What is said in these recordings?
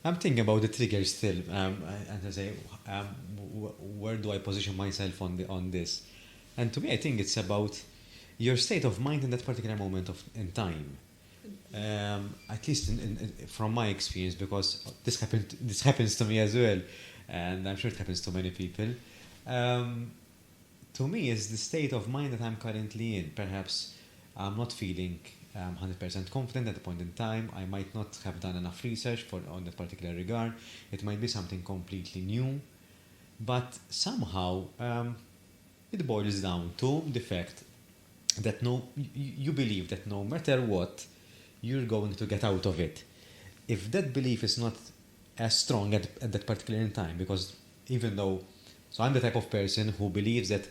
I'm thinking about the trigger still, and I say, where do I position myself on this? And to me, I think it's about your state of mind in that particular moment in time. At least from my experience, because this happens to me as well, and I'm sure it happens to many people. Um, to me, is the state of mind that I'm currently in. Perhaps I'm not feeling 100% confident at the point in time. I might not have done enough research on that particular regard. It might be something completely new, but somehow it boils down to the fact that you believe that no matter what, you're going to get out of it. If that belief is not as strong at that particular time, because even though, so I'm the type of person who believes that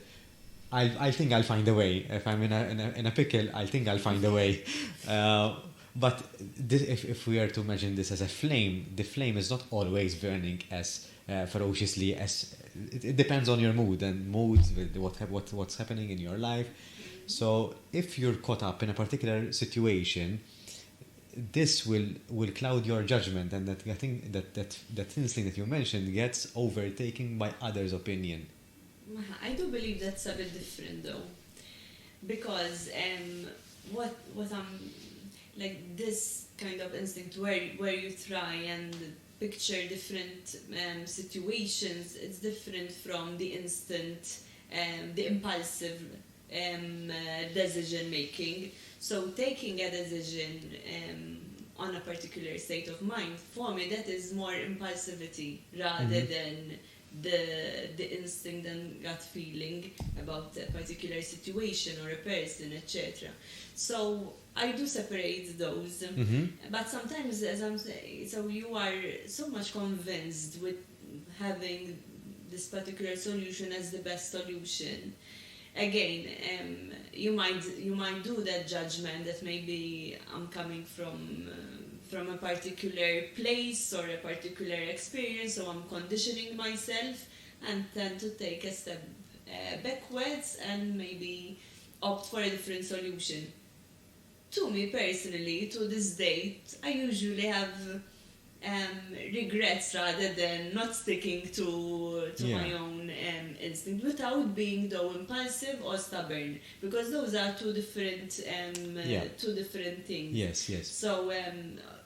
I think I'll find a way. If I'm in a pickle, I think I'll find a way. But if we are to imagine this as a flame, the flame is not always burning as ferociously as it depends on your mood and moods, what's happening in your life. So if you're caught up in a particular situation, this will cloud your judgment, and that I think that instinct that you mentioned gets overtaken by others' opinion. I do believe that's a bit different though, because what I'm like this kind of instinct where you try and picture different situations. It's different from the instant, the impulsive decision making. So taking a decision on a particular state of mind, for me, that is more impulsivity rather than the instinct and gut feeling about a particular situation or a person, etc. So I do separate those, but sometimes, as I'm saying, so you are so much convinced with having this particular solution as the best solution. Again, you might do that judgment that maybe I'm coming from a particular place or a particular experience, so I'm conditioning myself and tend to take a step backwards and maybe opt for a different solution. To me personally, to this date, I usually have regrets rather than not sticking to my own instinct without being though impulsive or stubborn, because those are two different things. Yes. So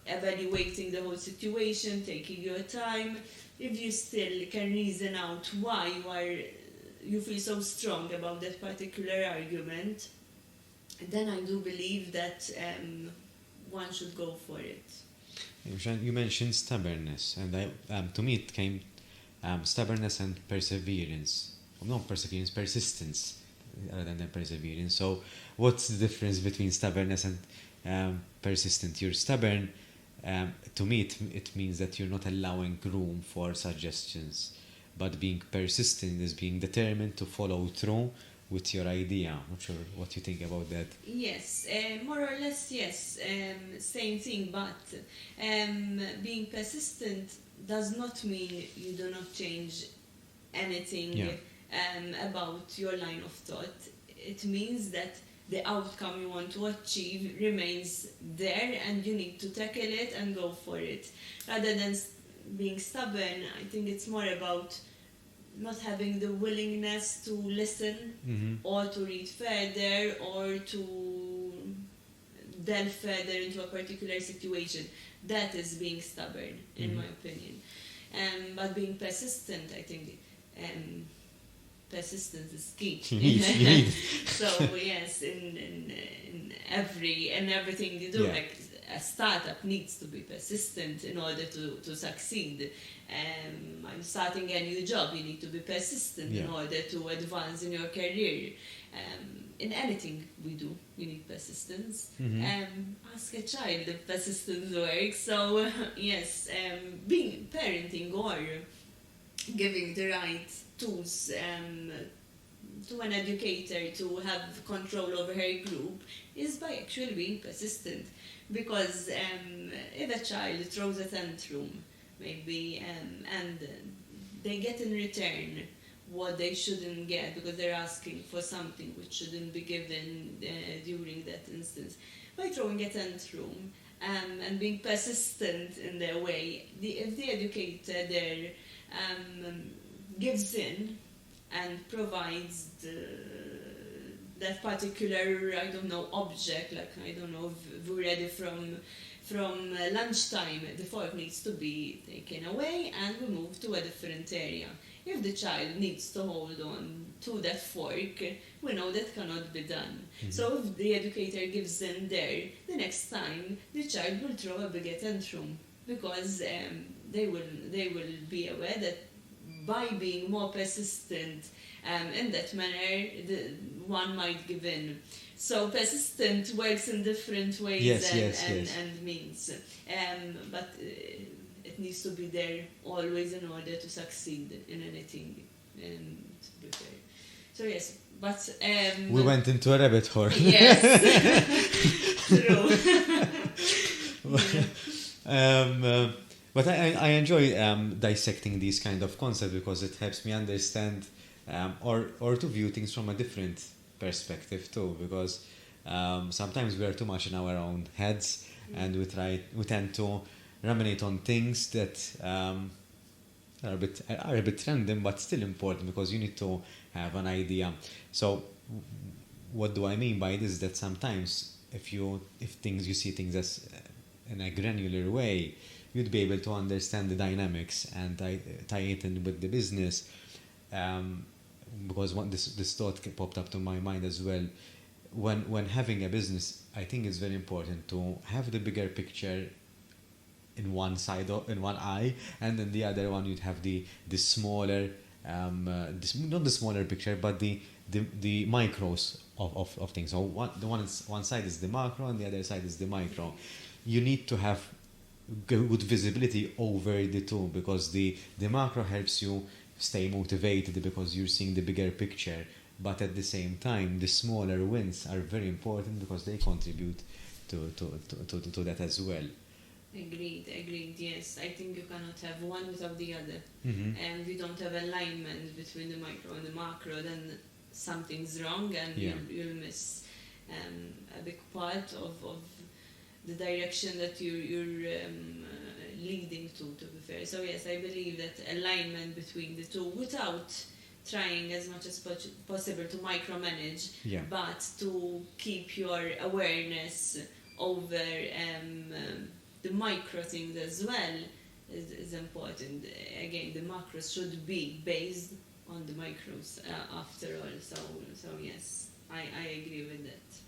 evaluating the whole situation, taking your time. If you still can reason out why you feel so strong about that particular argument, then I do believe that one should go for it. You mentioned stubbornness, and to me it came stubbornness and perseverance. Not perseverance, persistence rather than perseverance. So, what's the difference between stubbornness and persistent? You're stubborn. To me, it means that you're not allowing room for suggestions, but being persistent is being determined to follow through with your idea. I'm not sure what you think about that. Yes, more or less, yes. Same thing, but being persistent does not mean you do not change anything about your line of thought. It means that the outcome you want to achieve remains there and you need to tackle it and go for it. Rather than being stubborn, I think it's more about not having the willingness to listen or to read further or to delve further into a particular situation. That is being stubborn, in my opinion. But being persistent, I think persistence is key. You need. So yes, in everything you do, like a startup needs to be persistent in order to succeed. I'm starting a new job, you need to be persistent in order to advance in your career. In anything we do, you need persistence. Ask a child if persistence works. So yes, being parenting or giving the right tools to an educator to have control over her group is by actually being persistent. Because if a child throws a tantrum, maybe, and they get in return what they shouldn't get because they're asking for something which shouldn't be given during that instance. By throwing a tantrum and being persistent in their way. If the educator there gives in and provides that particular, I don't know, object, like, I don't know, if we're ready from lunchtime, the fork needs to be taken away and we move to a different area. If the child needs to hold on to that fork, we know that cannot be done. So if the educator gives in there, the next time the child will throw a bigger tantrum, because they will be aware that by being more persistent in that manner, one might give in. So persistent works in different ways and means. But it needs to be there always in order to succeed in anything. To be fair. So yes, but we went into a rabbit hole. Yes, true. But I enjoy dissecting these kind of concepts because it helps me understand or to view things from a different perspective too, because sometimes we are too much in our own heads and we tend to ruminate on things that are a bit random but still important, because you need to have an idea. So what do I mean by this? That sometimes if you see things as in a granular way, you'd be able to understand the dynamics and tie it in with the business. Because this thought popped up to my mind as well. When having a business, I think it's very important to have the bigger picture in one eye, and then the other one you'd have the smaller, not the smaller picture, but the micros of things. So one side is the macro and the other side is the micro. You need to have good visibility over the two, because the macro helps you stay motivated because you're seeing the bigger picture, but at the same time the smaller wins are very important because they contribute to that as well. Agreed, yes. I think you cannot have one without the other. And if you don't have alignment between the micro and the macro, then something's wrong and you'll miss a big part of the direction that you're leading to be fair. So yes, I believe that alignment between the two, without trying as much as possible to micromanage, but to keep your awareness over the micro things as well is important. Again, the macros should be based on the micros after all. So yes, I agree with that.